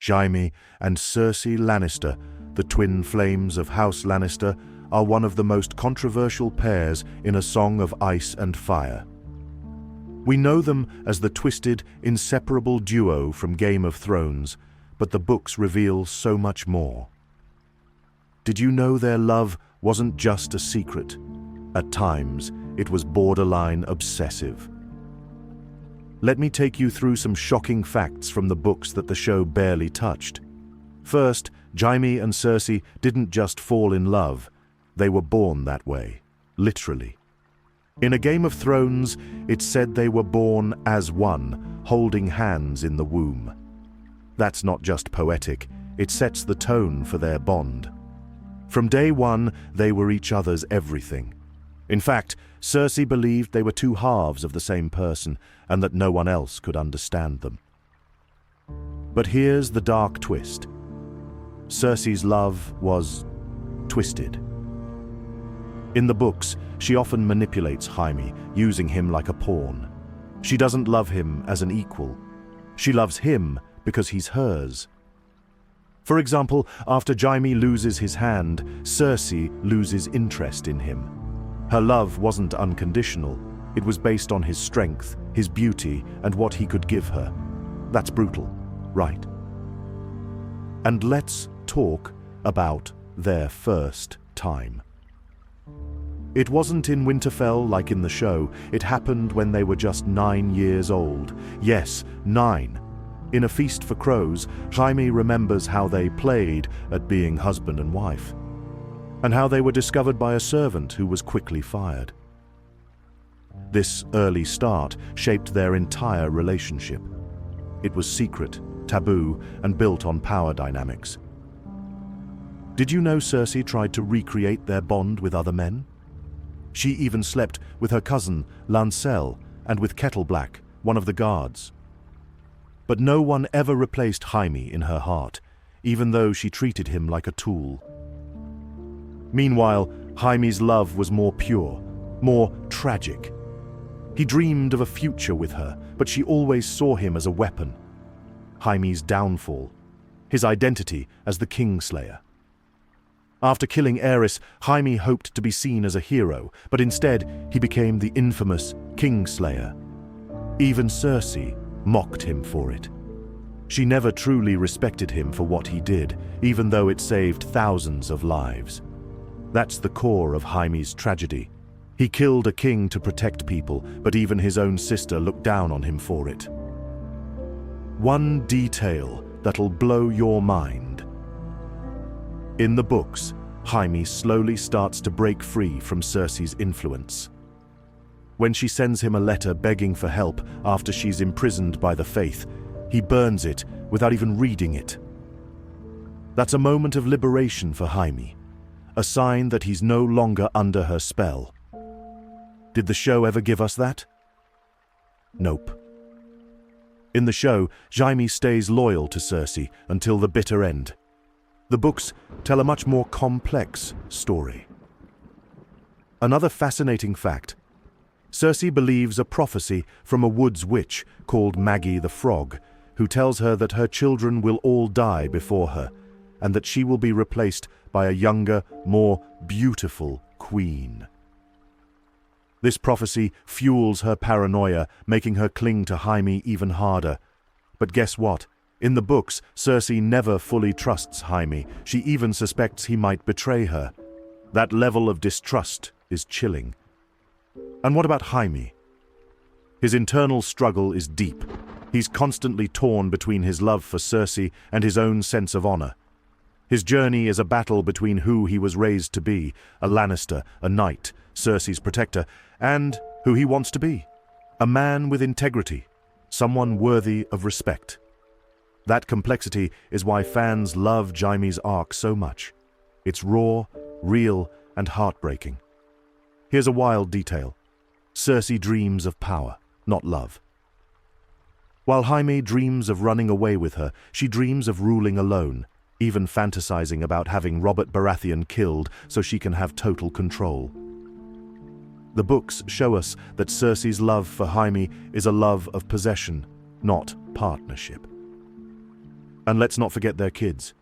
Jaime and Cersei Lannister, the twin flames of House Lannister, are one of the most controversial pairs in A Song of Ice and Fire. We know them as the twisted, inseparable duo from Game of Thrones, but the books reveal so much more. Did you know their love wasn't just a secret? At times, it was borderline obsessive. Let me take you through some shocking facts from the books that the show barely touched. First, Jaime and Cersei didn't just fall in love, they were born that way, literally. In A Game of Thrones, it's said they were born as one, holding hands in the womb. That's not just poetic, it sets the tone for their bond. From day one, they were each other's everything. In fact, Cersei believed they were two halves of the same person and that no one else could understand them. But here's the dark twist. Cersei's love was twisted. In the books, she often manipulates Jaime, using him like a pawn. She doesn't love him as an equal. She loves him because he's hers. For example, after Jaime loses his hand, Cersei loses interest in him. Her love wasn't unconditional. It was based on his strength, his beauty, and what he could give her. That's brutal, right? And let's talk about their first time. It wasn't in Winterfell like in the show. It happened when they were just 9 years old. Yes, 9. In A Feast for Crows, Jaime remembers how they played at being husband and wife, and how they were discovered by a servant who was quickly fired. This early start shaped their entire relationship. It was secret, taboo, and built on power dynamics. Did you know Cersei tried to recreate their bond with other men? She even slept with her cousin, Lancel, and with Kettleblack, one of the guards. But no one ever replaced Jaime in her heart, even though she treated him like a tool. Meanwhile, Jaime's love was more pure, more tragic. He dreamed of a future with her, but she always saw him as a weapon. Jaime's downfall, his identity as the Kingslayer. After killing Aerys, Jaime hoped to be seen as a hero, but instead he became the infamous Kingslayer. Even Cersei mocked him for it. She never truly respected him for what he did, even though it saved thousands of lives. That's the core of Jaime's tragedy. He killed a king to protect people, but even his own sister looked down on him for it. One detail that'll blow your mind. In the books, Jaime slowly starts to break free from Cersei's influence. When she sends him a letter begging for help after she's imprisoned by the Faith, he burns it without even reading it. That's a moment of liberation for Jaime, a sign that he's no longer under her spell. Did the show ever give us that? Nope. In the show, Jaime stays loyal to Cersei until the bitter end. The books tell a much more complex story. Another fascinating fact: Cersei believes a prophecy from a woods witch called Maggie the Frog, who tells her that her children will all die before her, and that she will be replaced by a younger, more beautiful queen. This prophecy fuels her paranoia, making her cling to Jaime even harder. But guess what? In the books, Cersei never fully trusts Jaime. She even suspects he might betray her. That level of distrust is chilling. And what about Jaime? His internal struggle is deep. He's constantly torn between his love for Cersei and his own sense of honor. His journey is a battle between who he was raised to be, a Lannister, a knight, Cersei's protector, and who he wants to be, a man with integrity, someone worthy of respect. That complexity is why fans love Jaime's arc so much. It's raw, real, and heartbreaking. Here's a wild detail. Cersei dreams of power, not love. While Jaime dreams of running away with her, she dreams of ruling alone, even fantasizing about having Robert Baratheon killed so she can have total control. The books show us that Cersei's love for Jaime is a love of possession, not partnership. And let's not forget their kids.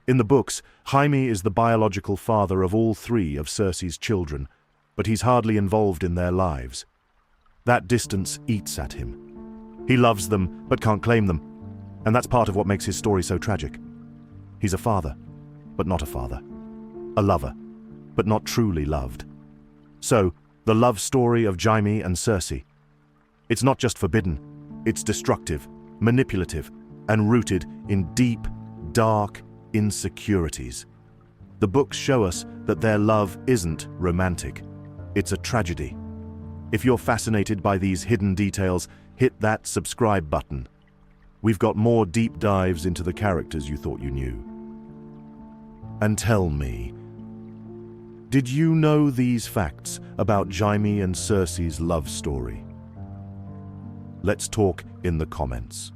In the books, Jaime is the biological father of all three of Cersei's children, but he's hardly involved in their lives. That distance eats at him. He loves them, but can't claim them, and that's part of what makes his story so tragic. He's a father, but not a father. A lover, but not truly loved. So, the love story of Jaime and Cersei. It's not just forbidden, it's destructive, manipulative, and rooted in deep, dark insecurities. The books show us that their love isn't romantic. It's a tragedy. If you're fascinated by these hidden details, hit that subscribe button. We've got more deep dives into the characters you thought you knew. And tell me, did you know these facts about Jaime and Cersei's love story? Let's talk in the comments.